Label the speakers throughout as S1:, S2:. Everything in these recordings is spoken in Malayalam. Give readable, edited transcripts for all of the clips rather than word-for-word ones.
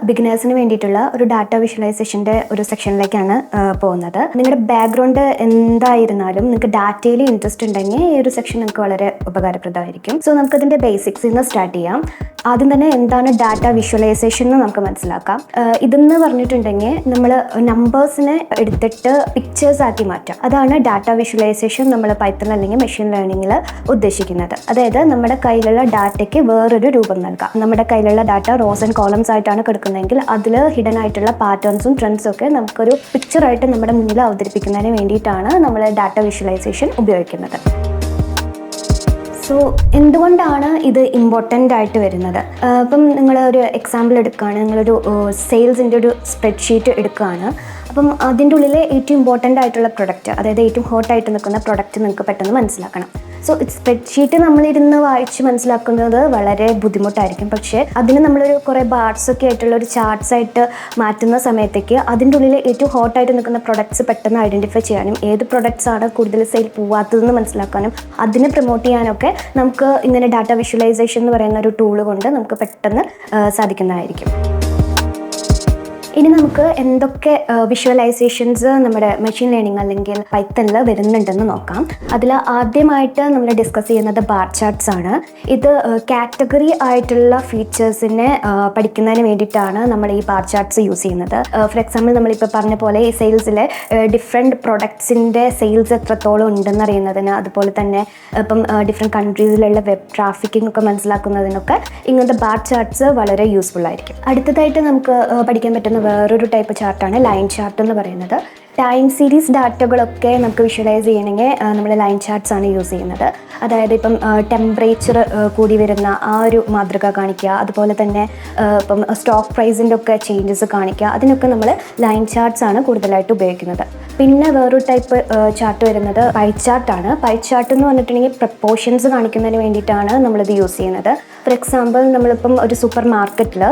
S1: ബിഗിനേഴ്സിന് വേണ്ടിയിട്ടുള്ള ഒരു ഡാറ്റ വിഷ്വലൈസേഷൻ്റെ ഒരു സെക്ഷനിലേക്കാണ് പോകുന്നത്. നിങ്ങളുടെ ബാക്ക്ഗ്രൗണ്ട് എന്തായിരുന്നാലും നിങ്ങൾക്ക് ഡാറ്റയിൽ ഇൻട്രസ്റ്റ് ഉണ്ടെങ്കിൽ ഈ ഒരു സെക്ഷൻ നിങ്ങൾക്ക് വളരെ ഉപകാരപ്രദമായിരിക്കും. സോ നമുക്കതിൻ്റെ ബേസിക്സിൽ നിന്ന് സ്റ്റാർട്ട് ചെയ്യാം. ആദ്യം തന്നെ എന്താണ് ഡാറ്റ വിഷ്വലൈസേഷൻ എന്ന് നമുക്ക് മനസ്സിലാക്കാം. ഇതെന്ന് പറഞ്ഞിട്ടുണ്ടെങ്കിൽ നമ്മൾ നമ്പേഴ്സിനെ എടുത്തിട്ട് പിക്ചേഴ്സ് ആക്കി മാറ്റാം. അതാണ് ഡാറ്റ വിഷ്വലൈസേഷൻ നമ്മൾ പൈത്തൺ അല്ലെങ്കിൽ മെഷീൻ ലേണിംഗിൽ ഉദ്ദേശിക്കുന്നത്. അതായത് നമ്മുടെ കയ്യിലുള്ള ഡാറ്റയ്ക്ക് വേറൊരു രൂപം നൽകാം. നമ്മുടെ കയ്യിലുള്ള ഡാറ്റ റോസ് ആൻഡ് കോളംസ് ആയിട്ടാണ് കിടക്കുന്നതെങ്കിൽ അതിൽ ഹിഡൻ ആയിട്ടുള്ള പാറ്റേൺസും ട്രെൻഡ്സും ഒക്കെ നമുക്കൊരു പിക്ചറായിട്ട് നമ്മുടെ മുന്നിൽ അവതരിപ്പിക്കുന്നതിന് വേണ്ടിയിട്ടാണ് നമ്മൾ ഡാറ്റ വിഷ്വലൈസേഷൻ ഉപയോഗിക്കുന്നത്. സോ എന്തുകൊണ്ടാണ് ഇത് ഇമ്പോർട്ടൻ്റ് ആയിട്ട് വരുന്നത്? ഇപ്പം നിങ്ങളൊരു എക്സാമ്പിൾ എടുക്കുകയാണ്, നിങ്ങളൊരു സെയിൽസിൻ്റെ ഒരു സ്പ്രെഡ്ഷീറ്റ് എടുക്കുകയാണ്. അപ്പം അതിൻ്റെ ഉള്ളിലെ ഏറ്റവും ഇമ്പോർട്ടൻ്റ് ആയിട്ടുള്ള പ്രൊഡക്റ്റ്, അതായത് ഏറ്റവും ഹോട്ടായിട്ട് നിൽക്കുന്ന പ്രൊഡക്റ്റ് നിങ്ങൾക്ക് പെട്ടെന്ന് മനസ്സിലാക്കണം. സോ സ്പ്രെഡ്ഷീറ്റ് നമ്മളിരുന്ന് വായിച്ച് മനസ്സിലാക്കുന്നത് വളരെ ബുദ്ധിമുട്ടായിരിക്കും. പക്ഷേ അതിന് നമ്മളൊരു കുറേ ബാർസൊക്കെ ആയിട്ടുള്ള ഒരു ചാർട്ട്സ് ആയിട്ട് മാറ്റുന്ന സമയത്തേക്ക് അതിൻ്റെ ഉള്ളിൽ ഏറ്റവും ഹോട്ടായിട്ട് നിൽക്കുന്ന പ്രൊഡക്ട്സ് പെട്ടെന്ന് ഐഡൻറ്റിഫൈ ചെയ്യാനും ഏത് പ്രൊഡക്ട്സ് ആണ് കൂടുതൽ സെയിൽ പോവാത്തതെന്ന് മനസ്സിലാക്കാനും അതിനെ പ്രൊമോട്ട് ചെയ്യാനൊക്കെ നമുക്ക് ഇങ്ങനെ ഡാറ്റ വിഷ്വലൈസേഷൻ എന്ന് പറയുന്ന ഒരു ടൂള് കൊണ്ട് നമുക്ക് പെട്ടെന്ന് സാധിക്കുന്നതായിരിക്കും. ഇനി നമുക്ക് എന്തൊക്കെ വിഷ്വലൈസേഷൻസ് നമ്മുടെ മെഷീൻ ലേണിംഗ് അല്ലെങ്കിൽ പൈത്തണിൽ വരുന്നുണ്ടെന്ന് നോക്കാം. അതിൽ ആദ്യമായിട്ട് നമ്മൾ ഡിസ്കസ് ചെയ്യുന്നത് ബാർ ചാർട്ട്സ് ആണ്. ഇത് കാറ്റഗറി ആയിട്ടുള്ള ഫീച്ചേഴ്സിനെ പഠിക്കുന്നതിന് വേണ്ടിയിട്ടാണ് നമ്മൾ ഈ ബാർ ചാർട്ട്സ് യൂസ് ചെയ്യുന്നത്. ഫോർ എക്സാമ്പിൾ നമ്മളിപ്പോൾ പറഞ്ഞ പോലെ ഈ സെയിൽസിലെ ഡിഫറെൻറ്റ് പ്രൊഡക്ട്സിൻ്റെ സെയിൽസ് എത്രത്തോളം ഉണ്ടെന്ന് അറിയുന്നതിന്, അതുപോലെ തന്നെ ഇപ്പം ഡിഫറെൻറ്റ് കൺട്രീസിലുള്ള വെബ് ട്രാഫിക്കിംഗ് ഒക്കെ മനസ്സിലാക്കുന്നതിനൊക്കെ ഇങ്ങനത്തെ ബാർ ചാർട്ട്സ് വളരെ യൂസ്ഫുൾ ആയിരിക്കും. അടുത്തതായിട്ട് നമുക്ക് പഠിക്കാൻ പറ്റുന്ന വേറൊരു ടൈപ്പ് ചാർട്ടാണ് ലൈൻ ചാർട്ട് എന്ന് പറയുന്നത്. ടൈം സീരീസ് ഡാറ്റകളൊക്കെ നമുക്ക് വിഷ്വലൈസ് ചെയ്യണമെങ്കിൽ നമ്മൾ ലൈൻ ചാർട്ട്സ് ആണ് യൂസ് ചെയ്യുന്നത്. അതായത് ഇപ്പം ടെമ്പറേച്ചർ കൂടി വരുന്ന ആ ഒരു മാതൃക കാണിക്കുക, അതുപോലെ തന്നെ ഇപ്പം സ്റ്റോക്ക് പ്രൈസിൻ്റെ ഒക്കെ ചേഞ്ചസ് കാണിക്കുക, അതിനൊക്കെ നമ്മൾ ലൈൻ ചാർട്ട്സ് ആണ് കൂടുതലായിട്ട് ഉപയോഗിക്കുന്നത്. പിന്നെ വേറൊരു ടൈപ്പ് ചാർട്ട് വരുന്നത് പൈ ചാർട്ടാണ്. പൈ ചാർട്ട് എന്ന് പറഞ്ഞിട്ടുണ്ടെങ്കിൽ പ്രപ്പോർഷൻസ് കാണിക്കുന്നതിന് വേണ്ടിയിട്ടാണ് നമ്മളിത് യൂസ് ചെയ്യുന്നത്. ഫോർ എക്സാമ്പിൾ നമ്മളിപ്പം ഒരു സൂപ്പർ മാർക്കറ്റിൽ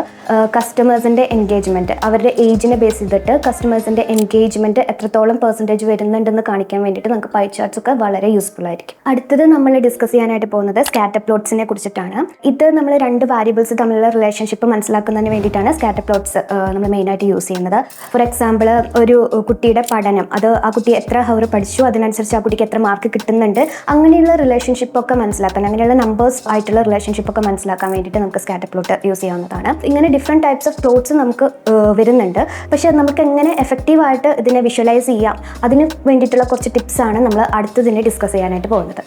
S1: കസ്റ്റമേഴ്സിൻ്റെ എൻഗേജ്മെൻറ്റ്, അവരുടെ ഏജിനെ ബേസ് ചെയ്തിട്ട് കസ്റ്റമേഴ്സിൻ്റെ എൻഗേജ്മെൻറ്റ് എത്രത്തോളം പെർസെൻറ്റേജ് വരുന്നുണ്ടെന്ന് കാണിക്കാൻ വേണ്ടിയിട്ട് നമുക്ക് പൈ ചാർട്ട്സ് ഒക്കെ വളരെ യൂസ്ഫുൾ ആയിരിക്കും. അടുത്തത് നമ്മൾ ഡിസ്കസ് ചെയ്യാനായിട്ട് പോകുന്നത് സ്കാറ്റർ പ്ലോട്ട്സിനെ കുറിച്ചിട്ടാണ്. ഇത് നമ്മൾ രണ്ട് വാരിയബിൾസ് തമ്മിലുള്ള റിലേഷൻഷിപ്പ് മനസ്സിലാക്കുന്നതിന് വേണ്ടിയിട്ടാണ് സ്കാറ്റർ പ്ലോട്ട്സ് നമ്മൾ മെയിനായിട്ട് യൂസ് ചെയ്യുന്നത്. ഫോർ എക്സാമ്പിൾ ഒരു കുട്ടിയുടെ പഠനം, അത് ആ കുട്ടി എത്ര ഹവർ പഠിച്ചു, അതിനനുസരിച്ച് ആ കുട്ടിക്ക് എത്ര മാർക്ക് കിട്ടുന്നുണ്ട്, അങ്ങനെയുള്ള റിലേഷൻഷിപ്പൊക്കെ മനസ്സിലാക്കാൻ, അങ്ങനെയുള്ള നമ്പേഴ്സ് ആയിട്ടുള്ള റിലേഷൻഷിപ്പൊക്കെ മനസ്സിലാക്കാൻ വേണ്ടിയിട്ട് നമുക്ക് സ്കാറ്റർ പ്ലോട്ട് യൂസ് ചെയ്യാവുന്നതാണ്. ഇങ്ങനെ ഡിഫറെൻറ്റ് ടൈപ്സ് ഓഫ് പ്ലോട്ട്സ് നമുക്ക് വരുന്നുണ്ട്. പക്ഷേ നമുക്ക് എങ്ങനെ എഫക്റ്റീവായിട്ട് ഇതിനെ വിഷ്വലൈസ് ചെയ്യാം, അതിന് വേണ്ടിയിട്ടുള്ള കുറച്ച് ടിപ്സാണ് നമ്മൾ അടുത്തതിനെ ഡിസ്കസ് ചെയ്യാനായിട്ട് പോകുന്നത്.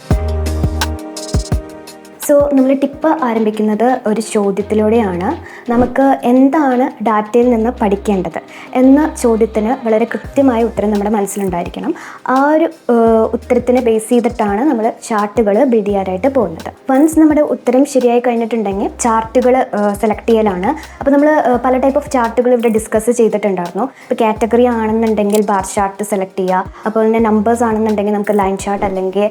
S1: സോ നമ്മൾ ടിപ്പ് ആരംഭിക്കുന്നത് ഒരു ചോദ്യത്തിലൂടെയാണ്. നമുക്ക് എന്താണ് ഡാറ്റയിൽ നിന്ന് പഠിക്കേണ്ടത് എന്ന ചോദ്യത്തിന് വളരെ കൃത്യമായ ഉത്തരം നമ്മുടെ മനസ്സിലുണ്ടായിരിക്കണം. ആ ഒരു ഉത്തരത്തിനെ ബേസ് ചെയ്തിട്ടാണ് നമ്മൾ ചാർട്ടുകൾ ബിൽഡ് ചെയ്യാനായിട്ട് പോകുന്നത്. വൺസ് നമ്മുടെ ഉത്തരം ശരിയായി കഴിഞ്ഞിട്ടുണ്ടെങ്കിൽ ചാർട്ടുകൾ സെലക്ട് ചെയ്യലാണ്. അപ്പോൾ നമ്മൾ പല ടൈപ്പ് ഓഫ് ചാർട്ടുകൾ ഇവിടെ ഡിസ്കസ് ചെയ്തിട്ടുണ്ടായിരുന്നു. ഇപ്പോൾ കാറ്റഗറി ആണെന്നുണ്ടെങ്കിൽ ബാർ ചാർട്ട് സെലക്ട് ചെയ്യുക. അപ്പോൾ തന്നെ നമ്പേഴ്സ് ആണെന്നുണ്ടെങ്കിൽ നമുക്ക് ലൈൻ ചാർട്ട് അല്ലെങ്കിൽ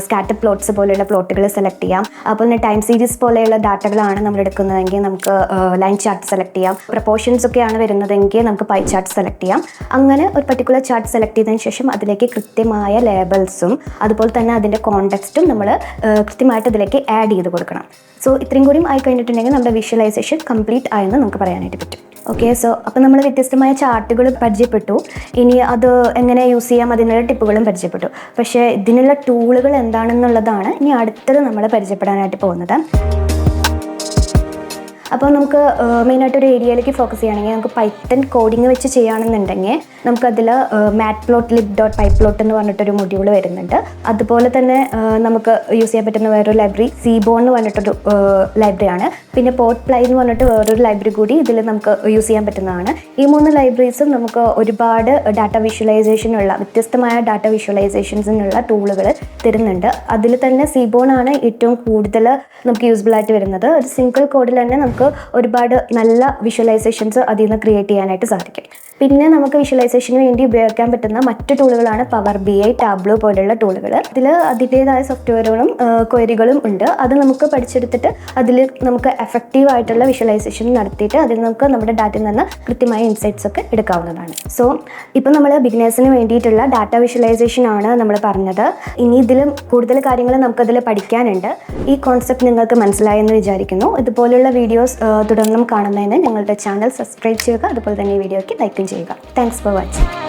S1: സ്കാറ്റർ പ്ലോട്ട്സ് പോലെയുള്ള പ്ലോട്ടുകൾ സെലക്ട് ചെയ്യാം. അപ്പോൾ തന്നെ ടൈം സീരീസ് പോലെയുള്ള ഡാറ്റകളാണ് നമ്മൾ എടുക്കുന്നതെങ്കിൽ നമുക്ക് ലൈൻ ചാർട്ട് സെലക്ട് ചെയ്യാം. പ്രപ്പോർഷൻസ് ഒക്കെയാണ് വരുന്നതെങ്കിൽ നമുക്ക് പൈ ചാർട്ട് സെലക്ട് ചെയ്യാം. അങ്ങനെ ഒരു പർട്ടിക്കുലർ ചാർട്ട് സെലക്ട് ചെയ്തതിന് ശേഷം അതിലേക്ക് കൃത്യമായ ലേബൽസും അതുപോലെ തന്നെ അതിൻ്റെ കോണ്ടെക്സ്റ്റും നമ്മൾ കൃത്യമായിട്ട് അതിലേക്ക് ആഡ് ചെയ്ത് കൊടുക്കണം. സോ ഇത്രയും കൂടിയും ആയി കഴിഞ്ഞിട്ടുണ്ടെങ്കിൽ നമ്മുടെ വിഷ്വലൈസേഷൻ കംപ്ലീറ്റ് ആയെന്ന് നമുക്ക് പറയാനായിട്ട് പറ്റും. ഓക്കെ, സോ അപ്പോൾ നമ്മൾ വ്യത്യസ്തമായ ചാർട്ടുകൾ പരിചയപ്പെട്ടു. ഇനി അത് എങ്ങനെ യൂസ് ചെയ്യാം അതിനുള്ള ടിപ്പുകളും പരിചയപ്പെട്ടു. പക്ഷേ ഇതിനുള്ള ടൂളുകൾ എന്താണെന്നുള്ളതാണ് ഇനി അടുത്തത് നമ്മൾ പരിചയപ്പെടാനായിട്ട് പോകുന്നത്. അപ്പോൾ നമുക്ക് മെയിനായിട്ടൊരു ഏരിയയിലേക്ക് ഫോക്കസ് ചെയ്യുകയാണെങ്കിൽ നമുക്ക് പൈത്തൺ കോഡിങ് വെച്ച് ചെയ്യുകയാണെന്നുണ്ടെങ്കിൽ നമുക്കതിൽ matplotlib.pyplot എന്ന് പറഞ്ഞിട്ടൊരു മൊഡ്യൂൾ വരുന്നുണ്ട്. അതുപോലെ തന്നെ നമുക്ക് യൂസ് ചെയ്യാൻ പറ്റുന്ന വേറൊരു ലൈബ്രറി സീബോൺ എന്ന് പറഞ്ഞിട്ടൊരു ലൈബ്രറിയാണ്. പിന്നെ പോട്ട്പ്ലൈ എന്ന് പറഞ്ഞിട്ട് വേറൊരു ലൈബ്രറി കൂടി ഇതിൽ നമുക്ക് യൂസ് ചെയ്യാൻ പറ്റുന്നതാണ്. ഈ 3 ലൈബ്രറീസും നമുക്ക് ഒരുപാട് ഡാറ്റ വിഷ്വലൈസേഷനുള്ള വ്യത്യസ്തമായ ഡാറ്റ വിഷ്വലൈസേഷൻസിനുള്ള ടൂളുകൾ തരുന്നുണ്ട്. അതിൽ തന്നെ സീബോൺ ആണ് ഏറ്റവും കൂടുതൽ നമുക്ക് യൂസ്ഫുൾ ആയിട്ട് വരുന്നത്. ഒരു സിംഗിൾ കോഡിൽ തന്നെ നമുക്ക് ഒരുപാട് നല്ല വിഷ്വലൈസേഷൻസ് അതിൽ നിന്ന് ക്രിയേറ്റ് ചെയ്യാനായിട്ട് സാധിക്കും. പിന്നെ നമുക്ക് വിഷ്വലൈസേഷന് വേണ്ടി ഉപയോഗിക്കാൻ പറ്റുന്ന മറ്റു ടൂളുകളാണ് പവർ BI, ടാബ്ലോ പോലുള്ള ടൂളുകൾ. ഇതിൽ അതിൻ്റേതായ സോഫ്റ്റ്വെയറുകളും ക്വയറികളും ഉണ്ട്. അത് നമുക്ക് പഠിച്ചെടുത്തിട്ട് അതിൽ നമുക്ക് എഫക്റ്റീവ് ആയിട്ടുള്ള വിഷ്വലൈസേഷൻ നടത്തിയിട്ട് അതിൽ നമുക്ക് നമ്മുടെ ഡാറ്റയിൽ നിന്ന് കൃത്യമായ ഇൻസൈറ്റ്സ് ഒക്കെ എടുക്കാവുന്നതാണ്. സോ ഇപ്പോൾ നമ്മൾ ബിഗിനേഴ്സിന് വേണ്ടിയിട്ടുള്ള ഡാറ്റ വിഷ്വലൈസേഷൻ ആണ് നമ്മൾ പറഞ്ഞത്. ഇനി ഇതിലും കൂടുതൽ കാര്യങ്ങൾ നമുക്കതിൽ പഠിക്കാനുണ്ട്. ഈ കോൺസെപ്റ്റ് നിങ്ങൾക്ക് മനസ്സിലായെന്ന് വിചാരിക്കുന്നു. ഇതുപോലുള്ള വീഡിയോസ് തുടർന്നും കാണുന്നതിന് ഞങ്ങളുടെ ചാനൽ സബ്സ്ക്രൈബ് ചെയ്യുക. അതുപോലെ തന്നെ ഈ വീഡിയോയ്ക്ക് ലൈക്കും ചെയ്യുക. Thanks for watching.